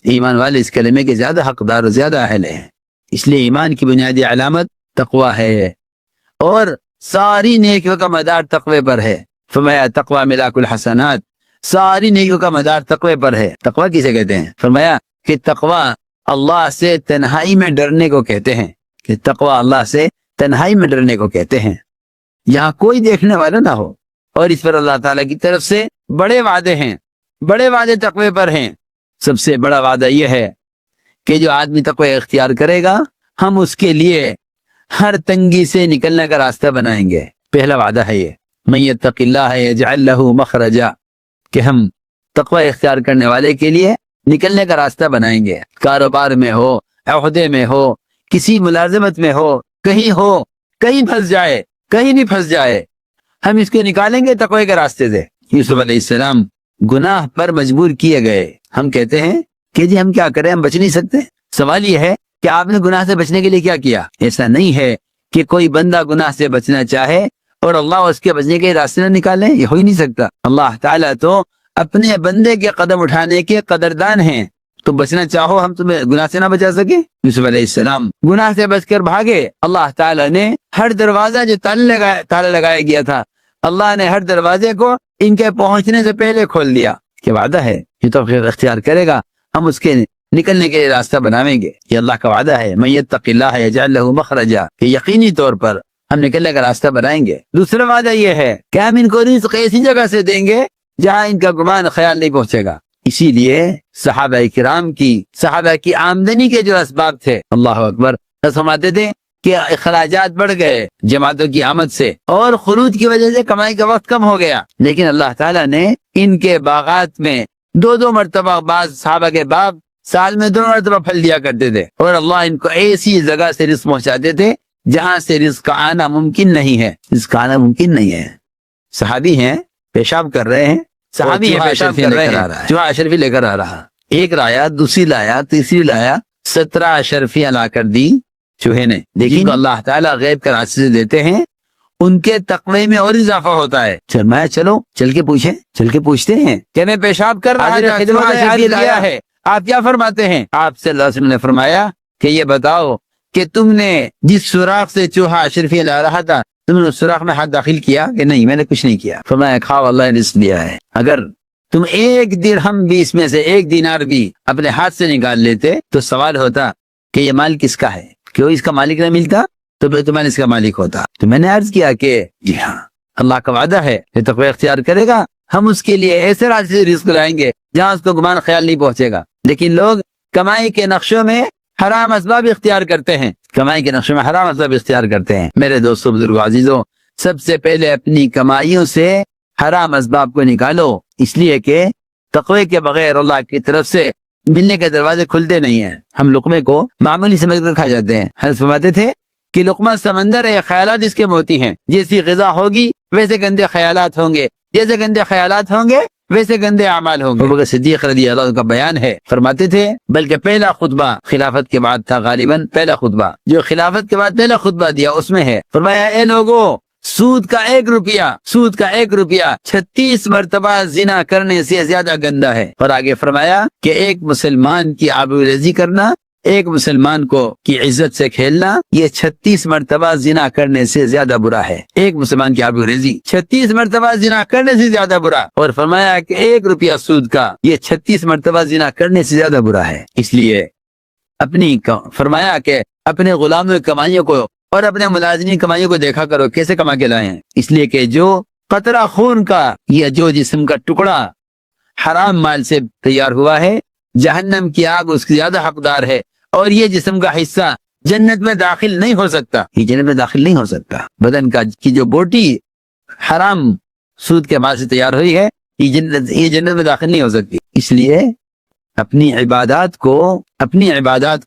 ایمان والے اس کلمے کے زیادہ حقدار اور زیادہ اہل ہیں. اس لیے ایمان کی بنیادی علامت تقوی ہے، اور ساری نیکیوں کا مدار تقوی پر ہے. فرمایا تقوی ملاک الحسنات، ساری نیکیوں کا مدار تقوی پر ہے. تقوی کسے کہتے ہیں؟ فرمایا کہ تقوی اللہ سے تنہائی میں ڈرنے کو کہتے ہیں، کہ تقوی اللہ سے تنہائی میں ڈرنے کو کہتے ہیں، یہاں کوئی دیکھنے والا نہ ہو. اور اس پر اللہ تعالیٰ کی طرف سے بڑے وعدے ہیں، بڑے وعدے تقوی پر ہیں. سب سے بڑا وعدہ یہ ہے کہ جو آدمی تقوی اختیار کرے گا ہم اس کے لیے ہر تنگی سے نکلنے کا راستہ بنائیں گے. پہلا وعدہ ہے یہ، من یتق اللہ یجعل لہ مخرجا، کہ ہم تقوی اختیار کرنے والے کے لیے نکلنے کا راستہ بنائیں گے. کاروبار میں ہو، عہدے میں ہو، کسی ملازمت میں ہو، کہیں پھنس جائے، کہیں بھی پھنس جائے، ہم اس کو نکالیں گے تقوی کے راستے سے. یوسف علیہ السلام گناہ پر مجبور کیے گئے. ہم کہتے ہیں کہ جی ہم کیا کریں، ہم بچ نہیں سکتے. سوال یہ ہے کہ آپ نے گناہ سے بچنے کے لیے کیا کیا؟ ایسا نہیں ہے کہ کوئی بندہ گناہ سے بچنا چاہے اور اللہ اس کے بچنے کے راستے نہ نکالیں، یہ ہو ہی نہیں سکتا. اللہ تعالیٰ تو اپنے بندے کے قدم اٹھانے کے قدردان ہیں. تو بچنا چاہو ہم تمہیں گناہ سے نہ بچا سکے؟ یوسف علیہ السلام گناہ سے بچ کر بھاگے. اللہ تعالیٰ نے ہر دروازہ جو تالا لگایا گیا تھا، اللہ نے ہر دروازے کو ان کے پہنچنے سے پہلے کھول دیا. کہ وعدہ ہے یہ تو اختیار کرے گا ہم اس کے نکلنے کے لیے راستہ بناویں گے. یہ اللہ کا وعدہ ہے، من یتق اللہ یجعل لہ مخرجا، کہ یقینی طور پر ہم نکلنے کا راستہ بنائیں گے. دوسرا وعدہ یہ ہے کہ ہم ان کو رزق ایسی جگہ سے دیں گے جہاں ان کا گمان خیال نہیں پہنچے گا. اسی لیے صحابہ کرام کی آمدنی کے جو اسباب تھے، اللہ اکبر، فرماتے تھے کہ اخراجات بڑھ گئے جماعتوں کی آمد سے، اور خروج کی وجہ سے کمائی کا وقت کم ہو گیا. لیکن اللہ تعالیٰ نے ان کے باغات میں دو مرتبہ، بعض صحابہ کے باغ سال میں 2 مرتبہ پھل دیا کرتے تھے، اور اللہ ان کو ایسی جگہ سے رزق پہنچاتے تھے جہاں سے رزق آنا ممکن نہیں ہے. رزق آنا ممکن نہیں ہے. صحابی ہیں، پیشاب کر رہے ہیں، صحابی ہیں، پیشاب کر رہے ہیں، چوہا اشرفی لے کر آ رہا، ایک لایا، دوسری لایا، تیسری لایا، 17 اشرفیاں لا کر دی چوہے نے. لیکن اللہ تعالیٰ غیب کا راستے سے دیتے ہیں، ان کے تقوی میں اور اضافہ ہوتا ہے. فرمایا چلو چل کے پوچھتے ہیں کہ میں پیشاب کر رہا ہے، آپ کیا فرماتے ہیں؟ آپ صلی اللہ علیہ وسلم نے فرمایا کہ یہ بتاؤ کہ تم نے جس سوراخ سے چوہا اشرفیاں لا رہا تھا، تم نے اس سوراخ میں ہاتھ داخل کیا کہ نہیں؟ میں نے کچھ نہیں کیا. فرمایا کھاؤ، اللہ نے رزق دیا ہے. اگر تم 1 درہم بھی اس میں سے 1 دینار بھی اپنے ہاتھ سے نکال لیتے تو سوال ہوتا کہ یہ مال کس کا ہے؟ کیوں اس کا مالک نہ ملتا تو پھر تمہیں اس کا مالک ہوتا. تو میں نے عرض کیا کہ جی ہاں، اللہ کا وعدہ ہے کہ تقوی اختیار کرے گا ہم اس کے لیے ایسے راستے سے رزق لائیں گے جہاں اس کو گمان خیال نہیں پہنچے گا. لیکن لوگ کمائی کے نقشوں میں حرام اسباب اختیار کرتے ہیں، میرے دوستو، بزرگوں، عزیزوں، سب سے پہلے اپنی کمائیوں سے حرام اسباب کو نکالو، اس لیے کہ تقوی کے بغیر اللہ کی طرف سے ملنے کے دروازے کھلتے نہیں ہیں. ہم لقمے کو معمولی سمجھ کر کھا جاتے ہیں. حضرت فرماتے تھے کہ لقمہ سمندر ہے، خیالات اس کے موتی ہیں. جیسی غذا ہوگی ویسے گندے خیالات ہوں گے، جیسے گندے خیالات ہوں گے ویسے گندے اعمال ہوں گے. ابوبکر صدیق رضی اللہ عنہ کا بیان ہے، فرماتے تھے، بلکہ پہلا خطبہ خلافت کے بعد تھا، غالباً پہلا خطبہ جو خلافت کے بعد پہلا خطبہ دیا اس میں ہے، فرمایا اے لوگو، سود کا 1 روپیہ 36 مرتبہ زنا کرنے سے زیادہ گندا ہے. اور آگے فرمایا کہ ایک مسلمان کی آبروریزی کرنا، ایک مسلمان کی عزت سے کھیلنا، یہ 36 مرتبہ زنا کرنے سے زیادہ برا ہے. ایک مسلمان کی آبروریزی 36 مرتبہ زنا کرنے سے زیادہ برا. اور فرمایا کہ 1 روپیہ سود کا یہ 36 مرتبہ زنا کرنے سے زیادہ برا ہے. اس لیے فرمایا کہ اپنے غلاموں کی کمائیوں کو اور اپنے ملازمین کمائیوں کو دیکھا کرو کیسے کما کے لائے ہیں. اس لیے کہ جو قطرہ خون کا یا جو جسم کا ٹکڑا حرام مال سے تیار ہوا ہے، جہنم کی آگ اس کی زیادہ حقدار ہے، اور یہ جسم کا حصہ جنت میں داخل نہیں ہو سکتا. بدن کی جو بوٹی حرام سود کے مال سے تیار ہوئی ہے، یہ جنت میں داخل نہیں ہو سکتی. اس لیے اپنی عبادات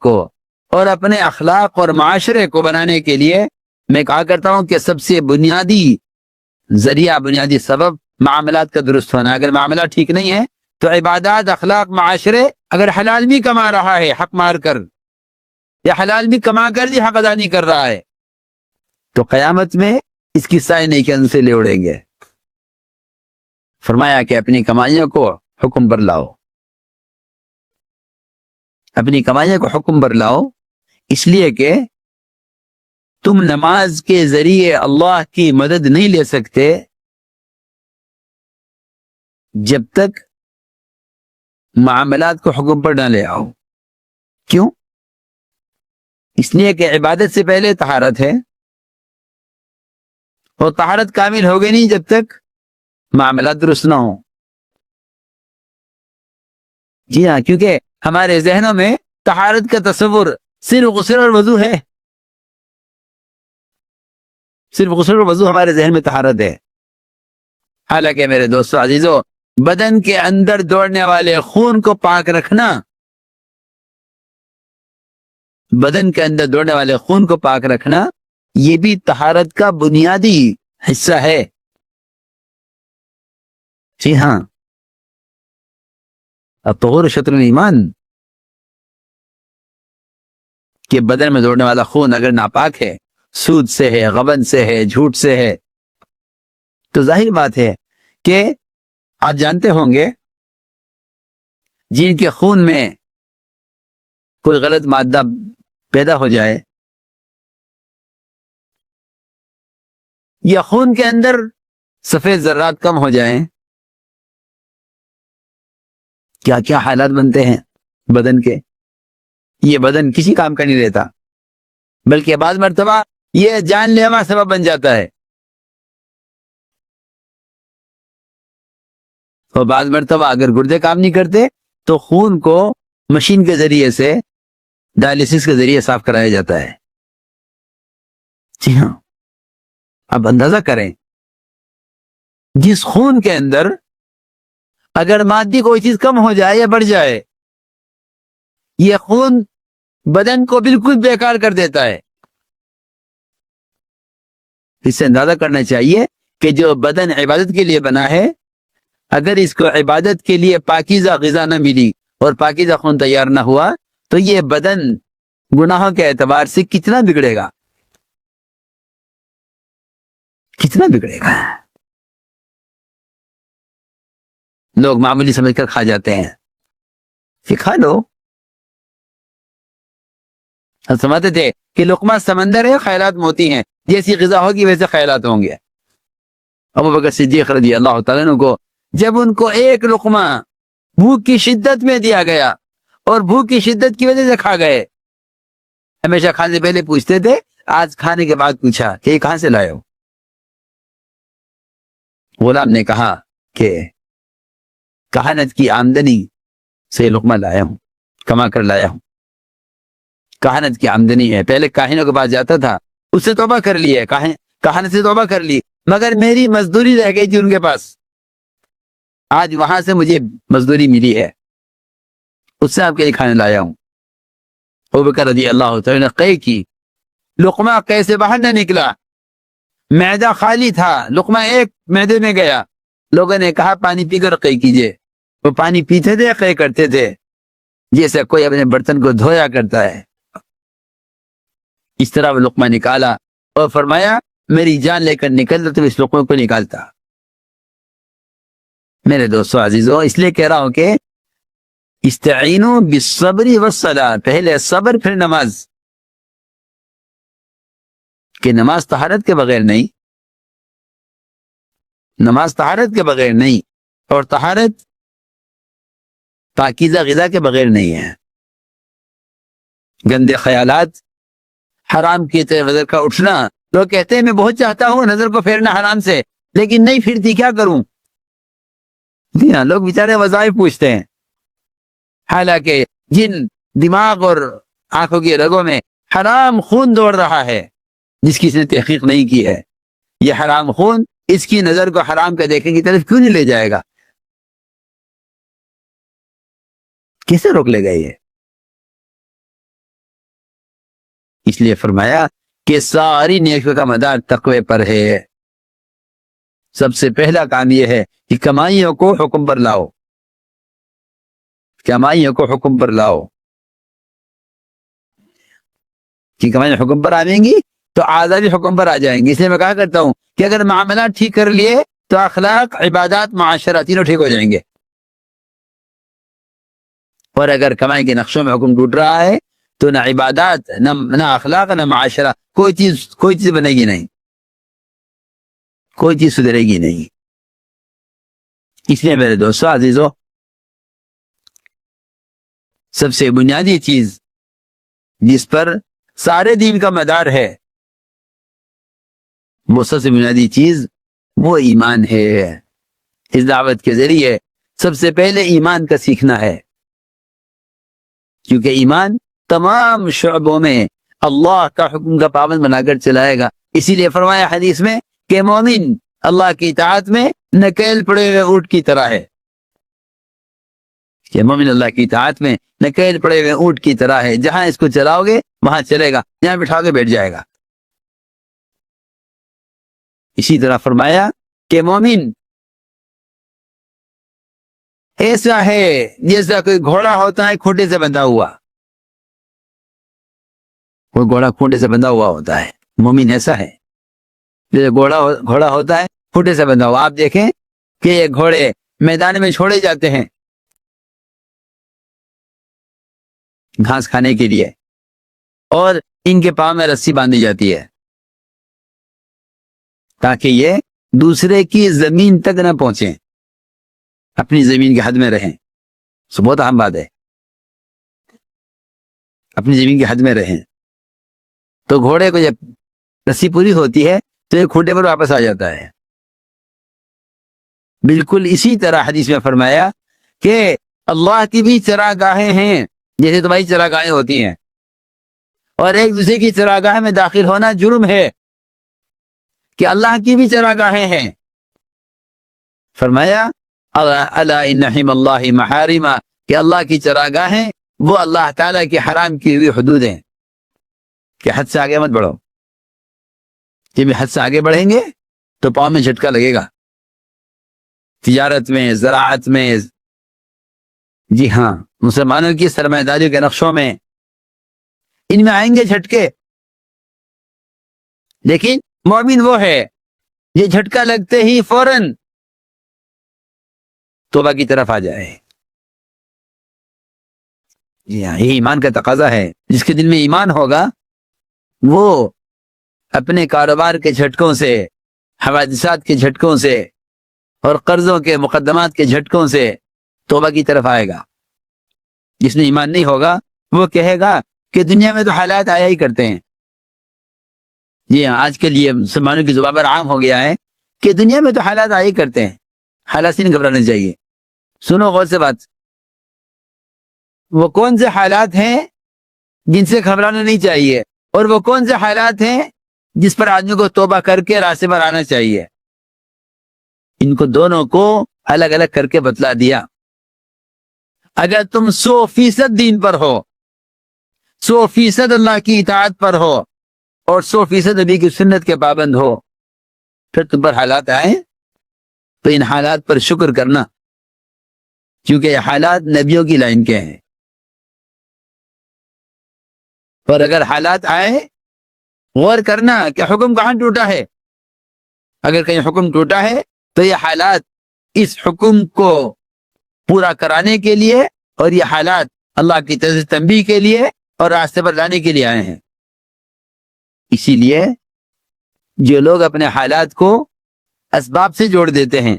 کو اور اپنے اخلاق اور معاشرے کو بنانے کے لیے میں کہا کرتا ہوں کہ سب سے بنیادی ذریعہ، بنیادی سبب معاملات کا درست ہونا. اگر معاملات ٹھیک نہیں ہے تو عبادات، اخلاق، معاشرے، اگر حلال بھی کما رہا ہے حق مار کر، یا حلال بھی کما کر بھی حق ادا نہیں کر رہا ہے، تو قیامت میں اس کی سائے نہیں کے ان سے لے اڑیں گے. فرمایا کہ اپنی کمائیوں کو حکم پر لاؤ. اپنی کمائیوں کو حکم پر لاؤ، اس لیے کہ تم نماز کے ذریعے اللہ کی مدد نہیں لے سکتے جب تک معاملات کو حکم پر نہ لے آؤ۔ کیوں؟ اس لیے کہ عبادت سے پہلے طہارت ہے، اور طہارت کامل ہوگی نہیں جب تک معاملات درست نہ ہوں۔ جی ہاں، کیونکہ ہمارے ذہنوں میں طہارت کا تصور صرف غسل اور وضو ہے، صرف غسل اور وضو ہمارے ذہن میں طہارت ہے۔ حالانکہ میرے دوستو عزیزو، بدن کے اندر دوڑنے والے خون کو پاک رکھنا، بدن کے اندر دوڑنے والے خون کو پاک رکھنا، یہ بھی طہارت کا بنیادی حصہ ہے۔ جی ہاں، الطہور شطر الایمان، کہ بدن میں دوڑنے والا خون اگر ناپاک ہے، سود سے ہے، غبن سے ہے، جھوٹ سے ہے، تو ظاہر بات ہے کہ آپ جانتے ہوں گے جن کے خون میں کوئی غلط مادہ پیدا ہو جائے یا خون کے اندر سفید ذرات کم ہو جائیں، کیا کیا حالات بنتے ہیں بدن کے۔ یہ بدن کسی کام کا نہیں رہتا، بلکہ بعض مرتبہ یہ جان لیوا سبب بن جاتا ہے، اور بعض مرتبہ اگر گردے کام نہیں کرتے تو خون کو مشین کے ذریعے سے، ڈائلیسس کے ذریعے صاف کرایا جاتا ہے۔ جی ہاں، اب اندازہ کریں، جس خون کے اندر اگر مادی کوئی چیز کم ہو جائے یا بڑھ جائے، یہ خون بدن کو بالکل بیکار کر دیتا ہے۔ اس سے اندازہ کرنا چاہیے کہ جو بدن عبادت کے لیے بنا ہے، اگر اس کو عبادت کے لیے پاکیزہ غذا نہ ملی اور پاکیزہ خون تیار نہ ہوا تو یہ بدن گناہوں کے اعتبار سے کتنا بگڑے گا، کتنا بگڑے گا۔ لوگ معمولی سمجھ کر کھا جاتے ہیں، پھر کھا لو۔ ہم سمجھتے تھے کہ لقمہ سمندر ہے، خیالات موتی ہیں، جیسی غذا ہوگی ویسے خیالات ہوں گے۔ ابوبکر صدیق رضی اللہ تعالیٰ عنہ کو جب ان کو ایک لقمہ بھوک کی شدت میں دیا گیا اور بھوک کی شدت کی وجہ سے کھا گئے، ہمیشہ کھانے سے پہلے پوچھتے تھے، آج کھانے کے بعد پوچھا کہ یہ کہاں سے لائے ہو؟ غلام نے کہا کہ کہانت کی آمدنی سے لقمہ لایا ہوں، کما کر لایا ہوں۔ کہانت کی آمدنی ہے، پہلے کاہنوں کے پاس جاتا تھا، اس سے توبہ کر لی ہے، کہانت سے توبہ کر لی، مگر میری مزدوری رہ گئی تھی ان کے پاس، آج وہاں سے مجھے مزدوری ملی ہے، اس سے آپ کے لیے کھانے لایا ہوں۔ ابوبکر رضی اللہ تعالیٰ نے قے کی، لقمہ قے سے باہر نہ نکلا، معدہ خالی تھا، لقمہ ایک معدے میں گیا۔ لوگوں نے کہا پانی پی کر قے کیجئے، وہ پانی پیتے تھے، قے کرتے تھے، جیسے کوئی اپنے برتن کو دھویا کرتا ہے۔ اس طرح وہ لقمہ نکالا اور فرمایا میری جان لے کر نکلتا تو اس لقمے کو نکالتا۔ میرے دوستو عزیزو، اس لیے کہہ رہا ہوں کہ استعینوا بالصبر والصلاۃ، پہلے صبر پھر نماز، کہ نماز طہارت کے بغیر نہیں، نماز طہارت کے بغیر نہیں، اور طہارت پاکیزہ غذا کے بغیر نہیں ہے۔ گندے خیالات، حرام کی طرف نظر کا اٹھنا، لوگ کہتے ہیں میں بہت چاہتا ہوں نظر کو پھیرنا حرام سے، لیکن نہیں پھرتی، کیا کروں؟ جی ہاں، لوگ بیچارے وظائف پوچھتے ہیں، حالانکہ جن دماغ اور آنکھوں کی رگوں میں حرام خون دوڑ رہا ہے، جس کی اس نے تحقیق نہیں کی ہے، یہ حرام خون اس کی نظر کو حرام کے دیکھنے کی طرف کیوں نہیں لے جائے گا؟ کیسے روک لے گا یہ؟ اس لیے فرمایا کہ ساری نیکیوں کا مدار تقوی پر ہے۔ سب سے پہلا کام یہ ہے کہ کمائیوں کو حکم پر لاؤ، کمائیوں کو حکم پر لاؤ، کہ کمائیاں حکم پر آئیں گی تو آزادی حکم پر آ جائیں گی۔ اس لیے میں کہا کرتا ہوں کہ اگر معاملات ٹھیک کر لیے تو اخلاق، عبادات، معاشرہ تینوں ٹھیک ہو جائیں گے۔ اور اگر کمائی کے نقشوں میں حکم ٹوٹ رہا ہے تو نہ عبادات، نہ اخلاق، نہ معاشرہ، کوئی چیز بنے گی نہیں، کوئی چیز سدھرے گی نہیں۔ اس لیے میرے دوستو عزیزو، سب سے بنیادی چیز جس پر سارے دین کا مدار ہے، وہ سب سے بنیادی چیز وہ ایمان ہے۔ اس دعوت کے ذریعے سب سے پہلے ایمان کا سیکھنا ہے، کیونکہ ایمان تمام شعبوں میں اللہ کا حکم کا پابند بنا کر چلائے گا۔ اسی لیے فرمایا حدیث میں کہ مومن اللہ کی اطاعت میں نکیل پڑے ہوئے اونٹ کی طرح ہے، کہ مومن اللہ کی اطاعت میں نکیل پڑے ہوئے اونٹ کی طرح ہے، جہاں اس کو چلاؤ گے وہاں چلے گا، جہاں بٹھاؤ گے بیٹھ جائے گا۔ اسی طرح فرمایا کہ مومن ایسا ہے جیسا کوئی گھوڑا ہوتا ہے کھوٹے سے بندھا ہوا، کوئی گھوڑا کھوٹے سے بندھا ہوا ہوتا ہے، مومن ایسا ہے جیسے گھوڑا ہوتا ہے کھوٹے سے بندھا ہوا۔ آپ دیکھیں کہ یہ گھوڑے میدان میں چھوڑے جاتے ہیں گھاس کھانے کے لیے، اور ان کے پاؤں میں رسی باندھی جاتی ہے تاکہ یہ دوسرے کی زمین تک نہ پہنچیں، اپنی زمین کے حد میں رہیں۔ سو بہت اہم بات ہے، اپنی زمین کے حد میں رہیں۔ تو گھوڑے کو جب رسی پوری ہوتی ہے تو یہ کھوٹے پر واپس آ جاتا ہے۔ بالکل اسی طرح حدیث میں فرمایا کہ اللہ کی بھی چراگاہیں ہیں جیسے تمہاری چراگاہیں ہوتی ہیں، اور ایک دوسرے کی چراگاہ میں داخل ہونا جرم ہے، کہ اللہ کی بھی چراگاہیں ہیں۔ فرمایا الا ان حرم اللہ محارم، کہ اللہ کی چراگاہیں وہ اللہ تعالیٰ کی حرام کی ہوئی حدود ہیں، کہ حد سے آگے مت بڑھو۔ جب حد سے آگے بڑھیں گے تو پاؤں میں جھٹکا لگے گا، تجارت میں، زراعت میں، جی ہاں مسلمانوں کی سرمایہ داری کے نقشوں میں، ان میں آئیں گے جھٹکے۔ لیکن مومن وہ ہے یہ جھٹکا لگتے ہی فوراً توبہ کی طرف آ جائے۔ جی ہاں، یہ ایمان کا تقاضا ہے۔ جس کے دل میں ایمان ہوگا وہ اپنے کاروبار کے جھٹکوں سے، حوادثات کے جھٹکوں سے، اور قرضوں کے مقدمات کے جھٹکوں سے توبہ کی طرف آئے گا۔ جس نے ایمان نہیں ہوگا وہ کہے گا کہ دنیا میں تو حالات آیا ہی کرتے ہیں۔ جی ہاں، آج کے لیے مسلمانوں کی زبان پر عام ہو گیا ہے کہ دنیا میں تو حالات آیا ہی کرتے ہیں، حالات سے نہیں گھبرانا چاہیے۔ سنو غور سے بات، وہ کون سے حالات ہیں جن سے گھبرانا نہیں چاہیے، اور وہ کون سے حالات ہیں جس پر آدمی کو توبہ کر کے راستے پر آنا چاہیے؟ ان کو دونوں کو الگ الگ کر کے بتلا دیا۔ اگر تم 100% دین پر ہو، 100% اللہ کی اطاعت پر ہو، اور 100% نبی کی سنت کے پابند ہو، پھر تم پر حالات آئیں تو ان حالات پر شکر کرنا، کیونکہ یہ حالات نبیوں کی لائن کے ہیں۔ اور اگر حالات آئے، غور کرنا کہ حکم کہاں ٹوٹا ہے۔ اگر کہیں حکم ٹوٹا ہے تو یہ حالات اس حکم کو پورا کرانے کے لیے، اور یہ حالات اللہ کی طرف سے تنبیہ کے لیے اور راستے پر لانے کے لیے آئے ہیں۔ اسی لیے جو لوگ اپنے حالات کو اسباب سے جوڑ دیتے ہیں،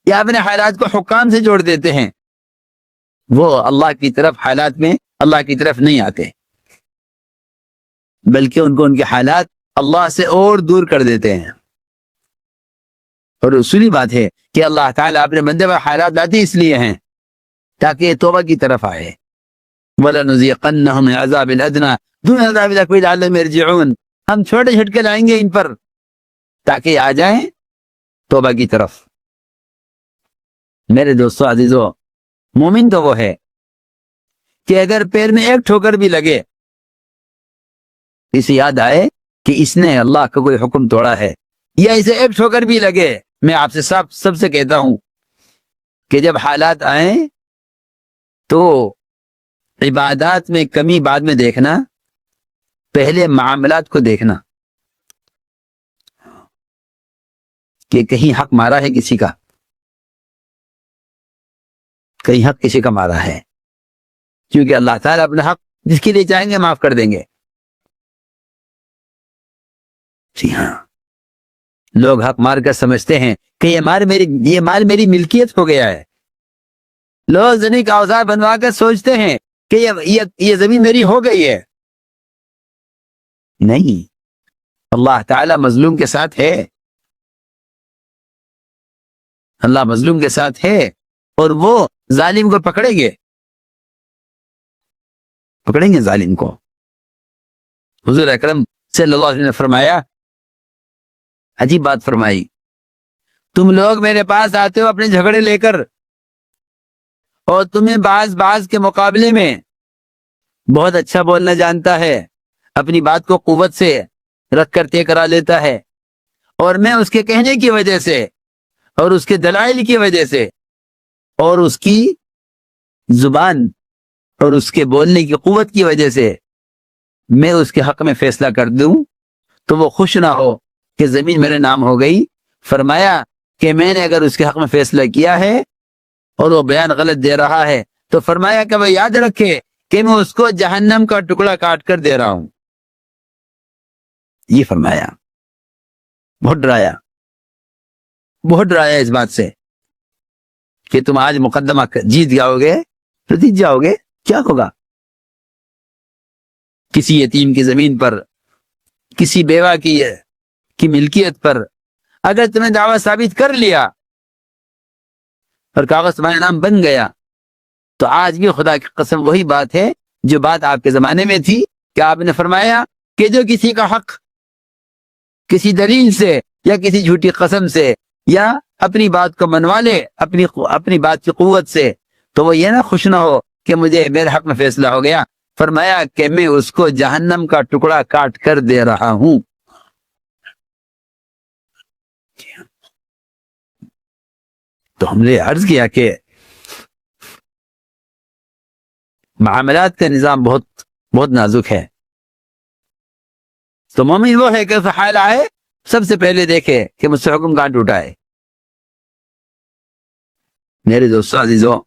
یا اپنے حالات کو حکام سے جوڑ دیتے ہیں، وہ اللہ کی طرف حالات میں اللہ کی طرف نہیں آتے، بلکہ ان کو ان کے حالات اللہ سے اور دور کر دیتے ہیں۔ اور اصولی بات ہے کہ اللہ تعالیٰ اپنے بندے پر حالات لاتے اس لیے ہیں تاکہ یہ توبہ کی طرف آئے۔ وَلَنُذِيقَنَّهُمْ مِنْ عَذَابِ الْأَدْنَىٰ دُونَ عَذَابِ الْأَكْبَرِ لَعَلَّهُمْ يَرْجِعُونَ، ہم چھوٹے جھٹکے لائیں گے ان پر تاکہ یہ آ جائیں توبہ کی طرف۔ میرے دوستو عزیزو، مومن تو وہ ہے کہ اگر پیر میں ایک ٹھوکر بھی لگے، اسے یاد آئے کہ اس نے اللہ کا کوئی حکم توڑا ہے، یا اسے ایک ٹھوکر بھی لگے، میں آپ سے سب سے کہتا ہوں کہ جب حالات آئیں تو عبادات میں کمی بعد میں دیکھنا، پہلے معاملات کو دیکھنا کہ کہیں حق مارا ہے کسی کا، کہیں حق کسی کا مارا ہے، کیونکہ اللہ تعالیٰ اپنا حق جس کے لیے چاہیں گے معاف کر دیں گے. جی ہاں، لوگ حق مار کر سمجھتے ہیں کہ یہ مال میری ملکیت ہو گیا ہے. لوگ زمین کا اوزار بنوا کر سوچتے ہیں کہ یہ زمین میری ہو گئی ہے. نہیں، اللہ تعالیٰ مظلوم کے ساتھ ہے. اللہ مظلوم کے ساتھ ہے اور وہ ظالم کو پکڑیں گے ظالم کو. حضور اکرم صلی اللہ علیہ وسلم نے فرمایا، عجیب بات فرمائی، تم لوگ میرے پاس آتے ہو اپنے جھگڑے لے کر، اور تمہیں بعض کے مقابلے میں بہت اچھا بولنا جانتا ہے، اپنی بات کو قوت سے رکھ کر طے کرا لیتا ہے، اور میں اس کے کہنے کی وجہ سے اور اس کے دلائل کی وجہ سے اور اس کی زبان اور اس کے بولنے کی قوت کی وجہ سے میں اس کے حق میں فیصلہ کر دوں تو وہ خوش نہ ہو کہ زمین میرے نام ہو گئی. فرمایا کہ میں نے اگر اس کے حق میں فیصلہ کیا ہے اور وہ بیان غلط دے رہا ہے تو فرمایا کہ وہ یاد رکھے کہ میں اس کو جہنم کا ٹکڑا کاٹ کر دے رہا ہوں. یہ فرمایا. بہت ڈرایا اس بات سے کہ تم آج مقدمہ جیت جاؤ گے تو جیت جاؤ گے، کیا ہوگا؟ کسی یتیم کی زمین پر، کسی بیوہ کی ملکیت پر اگر تمہیں دعویٰ ثابت کر لیا اور کاغذ تمہارے نام بن گیا تو آج بھی خدا کی قسم وہی بات ہے جو بات آپ کے زمانے میں تھی کہ آپ نے فرمایا کہ جو کسی کا حق کسی دلیل سے یا کسی جھوٹی قسم سے یا اپنی بات کو منوا لے اپنی بات کی قوت سے تو وہ یہ نہ خوش نہ ہو کہ مجھے میرے حق میں فیصلہ ہو گیا. فرمایا کہ میں اس کو جہنم کا ٹکڑا کاٹ کر دے رہا ہوں. تو ہم نے عرض کیا کہ معاملات کا نظام بہت نازک ہے. تو مومن وہ ہے کہ اس حال آئے سب سے پہلے دیکھے کہ مجھ سے حکم کہاں ٹوٹا ہے. میرے دوستوں عزیزوں،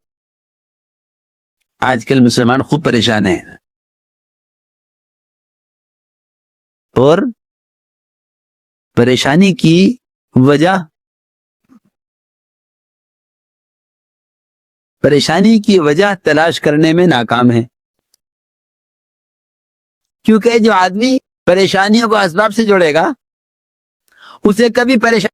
آج کل مسلمان خوب پریشان ہیں، اور پریشانی کی وجہ تلاش کرنے میں ناکام ہے. کیونکہ جو آدمی پریشانیوں کو اسباب سے جوڑے گا اسے کبھی پریشانی